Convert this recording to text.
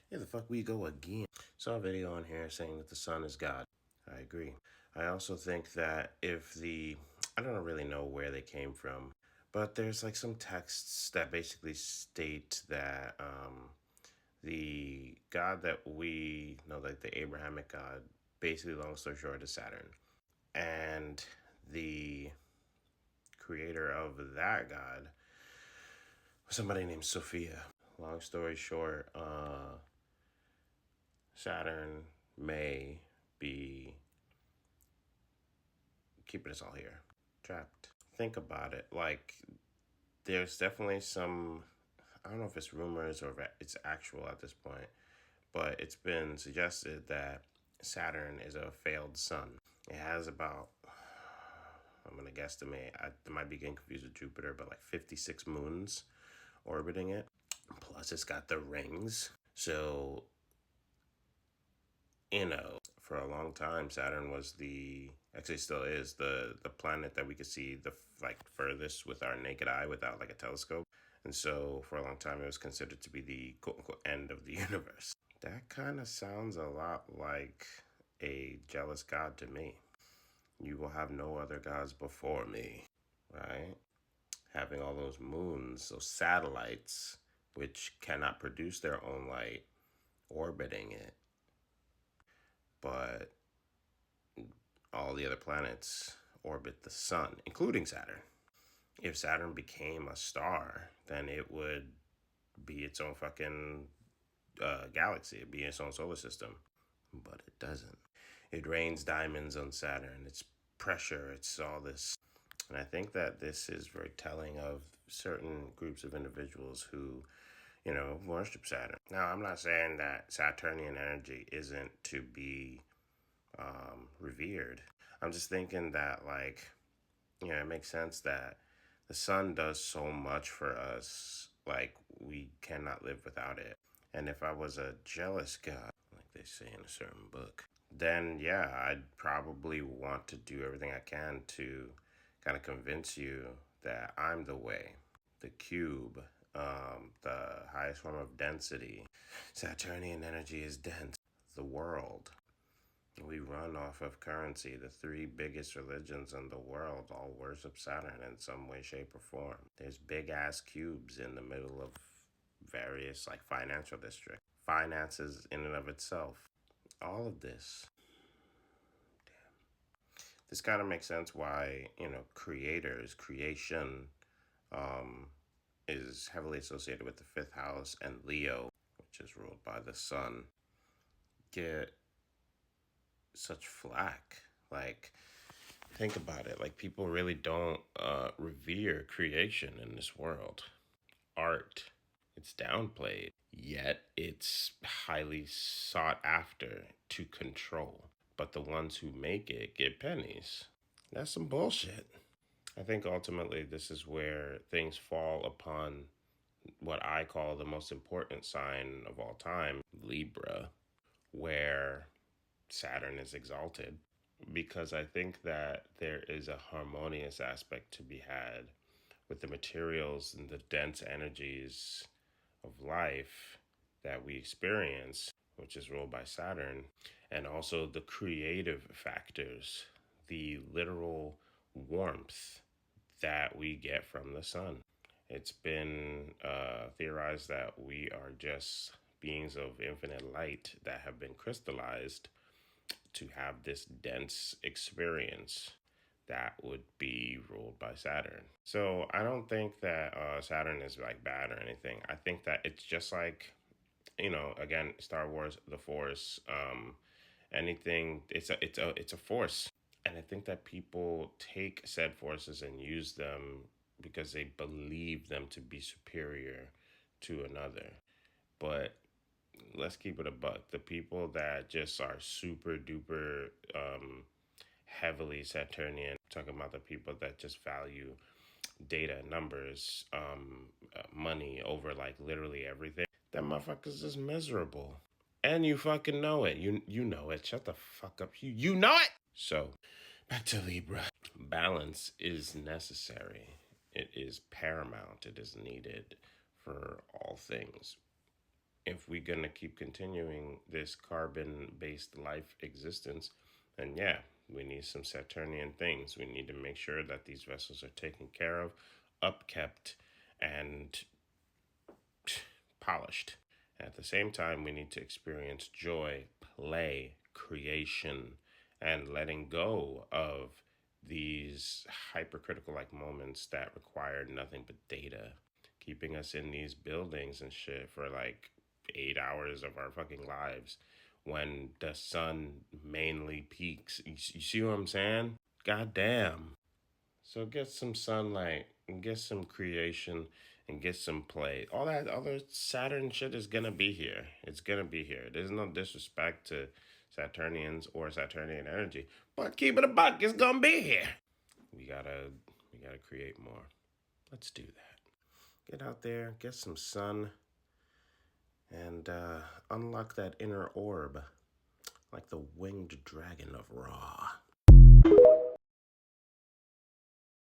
Here the fuck we go again. Saw a video on here saying that the sun is God. I agree. I also think that I don't really know where they came from, but there's like some texts that basically state that the God that we know, like the Abrahamic God, basically, long story short, is Saturn. And the creator of that God was somebody named Sophia. Long story short, Saturn may be keeping us all here, trapped. Think about it. Like, there's definitely some, I don't know if it's rumors or if it's actual at this point, but it's been suggested that Saturn is a failed sun. It has about, I'm going to guesstimate, I might be getting confused with Jupiter, but like 56 moons orbiting it. Plus, it's got the rings. So, for a long time, Saturn was actually still is the planet that we could see the like furthest with our naked eye without like a telescope. And so for a long time, it was considered to be the quote unquote end of the universe. That kind of sounds a lot like a jealous god to me. You will have no other gods before me, right? Having all those moons, those satellites, which cannot produce their own light, orbiting it, but all the other planets orbit the sun, including Saturn. If Saturn became a star, then it would be its own fucking galaxy. It'd be its own solar system. But it doesn't. It rains diamonds on Saturn. It's pressure. It's all this. And I think that this is very telling of certain groups of individuals who, worship Saturn. Now, I'm not saying that Saturnian energy isn't to be revered. I'm just thinking that, like, it makes sense that the sun does so much for us, like, we cannot live without it. And if I was a jealous god, like they say in a certain book, then yeah, I'd probably want to do everything I can to kind of convince you that I'm the way, the cube, the highest form of density. Saturnian energy is dense. The world. We run off of currency. The three biggest religions in the world all worship Saturn in some way, shape, or form. There's big ass cubes in the middle of various like financial districts. Finances in and of itself. All of this kind of makes sense why, creation um, is heavily associated with the fifth house, and Leo, which is ruled by the sun, get such flack. Like, think about it. Like, people really don't revere creation in this world. Art, it's downplayed, yet it's highly sought after to control. But the ones who make it get pennies. That's some bullshit. I think ultimately this is where things fall upon what I call the most important sign of all time, Libra, where Saturn is exalted. Because I think that there is a harmonious aspect to be had with the materials and the dense energies of life that we experience, which is ruled by Saturn, and also the creative factors, the literal warmth that we get from the sun. It's been theorized that we are just beings of infinite light that have been crystallized to have this dense experience that would be ruled by Saturn. So I don't think that Saturn is like bad or anything. I think that it's just like, again, Star Wars, the Force, anything. It's a force, and I think that people take said forces and use them because they believe them to be superior to another. But let's keep it a buck. The people that just are super duper heavily Saturnian, talking about the people that just value data, numbers, money over like literally everything, that motherfuckers is miserable. And you fucking know it. You know it. Shut the fuck up. You know it. So back to Libra. Balance is necessary. It is paramount. It is needed for all things. if we're gonna keep continuing this carbon-based life existence, then yeah, we need some Saturnian things. We need to make sure that these vessels are taken care of, upkept, and polished. At the same time, we need to experience joy, play, creation, and letting go of these hypercritical like moments that require nothing but data, keeping us in these buildings and shit for like 8 hours of our fucking lives when the sun mainly peaks. You see what I'm saying? God damn. So get some sunlight and get some creation and get some play. All that other Saturn shit is gonna be here. It's gonna be here. There's no disrespect to Saturnians or Saturnian energy, but keep it a buck. It's gonna be here. We gotta we gotta create more. Let's do that. Get out there, get some sun, and unlock that inner orb, like the winged dragon of Ra.